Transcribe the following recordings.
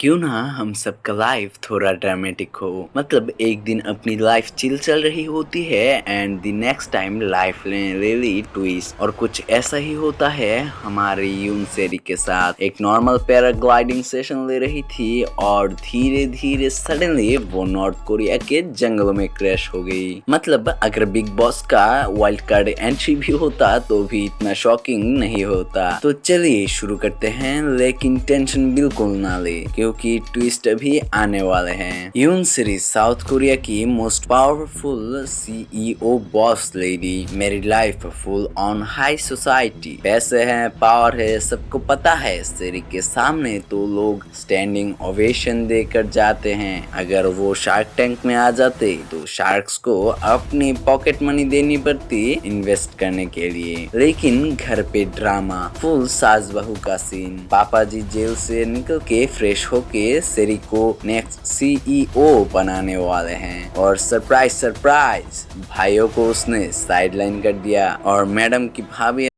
क्यों ना हम सबका लाइफ थोड़ा ड्रामेटिक हो। मतलब एक दिन अपनी लाइफ चिल चल रही होती है and the next time life ले ली ट्विस्ट। और कुछ ऐसा ही होता है हमारी यून सेरी के साथ। एक नॉर्मल पैराग्लाइडिंग सेशन ले रही थी और धीरे धीरे सडनली वो नॉर्थ कोरिया के जंगलों में क्रैश हो गई। मतलब अगर बिग बॉस का वाइल्ड कार्ड एंट्री भी होता तो भी इतना शॉकिंग नहीं होता। तो चलिए शुरू करते हैं, लेकिन टेंशन बिल्कुल ना ले क्योंकि ट्विस्ट अभी आने वाले हैं। यून सीरीज साउथ कोरिया की most powerful CEO boss lady, मेरी life full on high society. पैसे हैं, पावर है, सबको पता है। सीरी के सामने तो लोग स्टैंडिंग ओवेशन देकर जाते हैं। अगर वो शार्क टैंक में आ जाते तो शार्क्स को अपनी पॉकेट मनी देनी पड़ती इन्वेस्ट करने के लिए। लेकिन घर पे ड्रामा, फुल सास बहू का सीन। पापा जी जेल से निकल के फ्रेश होके सेरी को नेक्स्ट सीईओ बनाने वाले हैं। और सरप्राइज सरप्राइज, भाइयों को उसने साइडलाइन कर दिया और मैडम की भाभी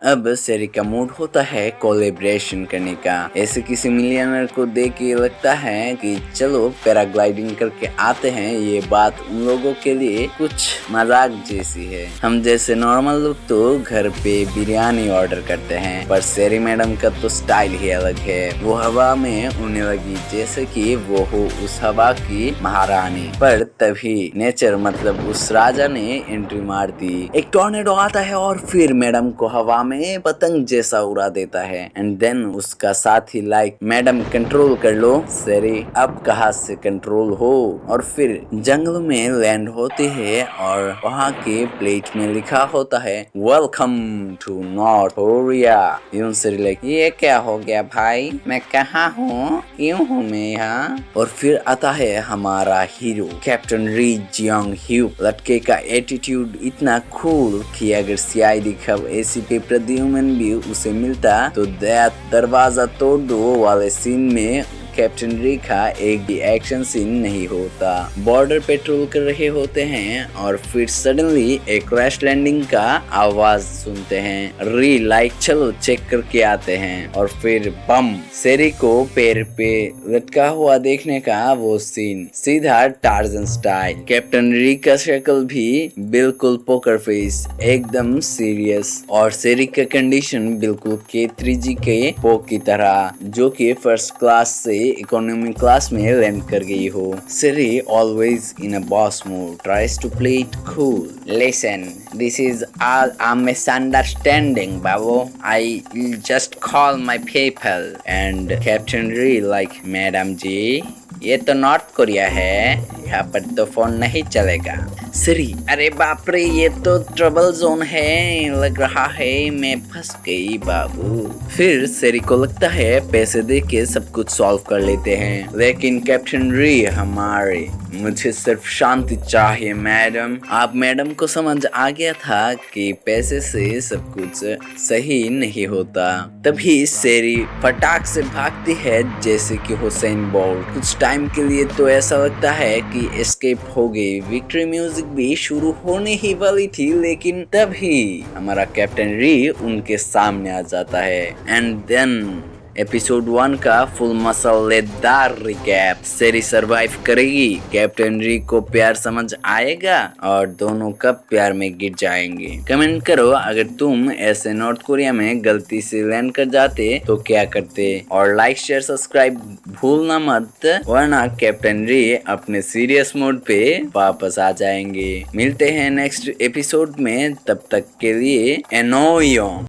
अब सेरी का मूड होता है कोलैबोरेशन करने का। ऐसे किसी मिलियनर को देख के लगता है कि चलो पैराग्लाइडिंग करके आते हैं। ये बात उन लोगों के लिए कुछ मजाक जैसी है। हम जैसे नॉर्मल लोग तो घर पे बिरयानी ऑर्डर करते हैं, पर सेरी मैडम का तो स्टाइल ही अलग है। वो हवा में उड़ने लगी जैसे कि वो हो उस हवा की महारानी। पर तभी नेचर मतलब उस राजा ने एंट्री मार दी। एक टॉर्नेडो आता है और फिर मैडम को हवा में पतंग जैसा उड़ा देता है। एंड देन उसका साथ ही लाइक, मैडम कंट्रोल कर लो। सेरी अब कहाँ से कंट्रोल हो। और फिर जंगल में लैंड होते हैं और वहाँ के प्लेट में लिखा होता है वेलकम टू नॉर्थ कोरिया। यून सेरी लाइक, ये क्या हो गया भाई, मैं कहाँ हूँ, क्यों हूँ मैं यहाँ। और फिर आता है हमारा हीरो कैप्टन री जियोंग ह्यू। लड़के का एटीट्यूड इतना कूल कि अगर सीआईडी खब एसी पे प्रद्युमन भी उसे मिलता तो दरवाजा तोड़ दो वाले सीन में कैप्टन री का एक भी एक्शन सीन नहीं होता। बॉर्डर पेट्रोल कर रहे होते हैं और फिर सडनली एक क्रैश लैंडिंग का आवाज सुनते हैं। री लाइक चलो चेक करके आते हैं और फिर बम। सेरी को पैर पे लटका हुआ देखने का वो सीन सीधा टार्जन स्टाइल। कैप्टन री का शक्ल भी बिल्कुल पोकर फेस, एकदम सीरियस। और सेरी का कंडीशन बिल्कुल K3G के पो की तरह, जो कि फर्स्ट क्लास से इकोनॉमी क्लास में लैंड कर गई हो। Siri always in a boss mode tries to play it cool. Listen, this is all a misunderstanding, Babu. I just call my people. And Captain Ri like, Madam जी, ये तो north Korea है, यहाँ पर तो phone नहीं चलेगा। Siri, अरे बाप रे, ये तो ट्रबल जोन है, लग रहा है मैं फंस गई बाबू। फिर सेरी को लगता है पैसे दे के सब कुछ सॉल्व कर लेते हैं, लेकिन कैप्टन री हमारे, मुझे सिर्फ शांति चाहिए मैडम। आप मैडम को समझ आ गया था कि पैसे से सब कुछ सही नहीं होता। तभी सेरी फटाक से भागती है जैसे कि हुसैन बोल्ट। कुछ टाइम के लिए तो ऐसा लगता है कि एस्केप हो गई। विक्ट्री म्यूजिक भी शुरू होने ही वाली थी, लेकिन तभी हमारा कैप्टन री उनके सामने आ जाता है। एंड देन एपिसोड 1 का फुल मसालेदार रिकैप। सेरी सरवाइव करेगी, कैप्टन री को प्यार समझ आएगा और दोनों कब प्यार में गिर जाएंगे। कमेंट करो, अगर तुम ऐसे नॉर्थ कोरिया में गलती से लैंड कर जाते तो क्या करते। और लाइक शेयर सब्सक्राइब भूलना मत, वरना कैप्टन री अपने सीरियस मोड पे वापस आ जाएंगे। मिलते हैं नेक्स्ट एपिसोड में, तब तक के लिए एनोयो।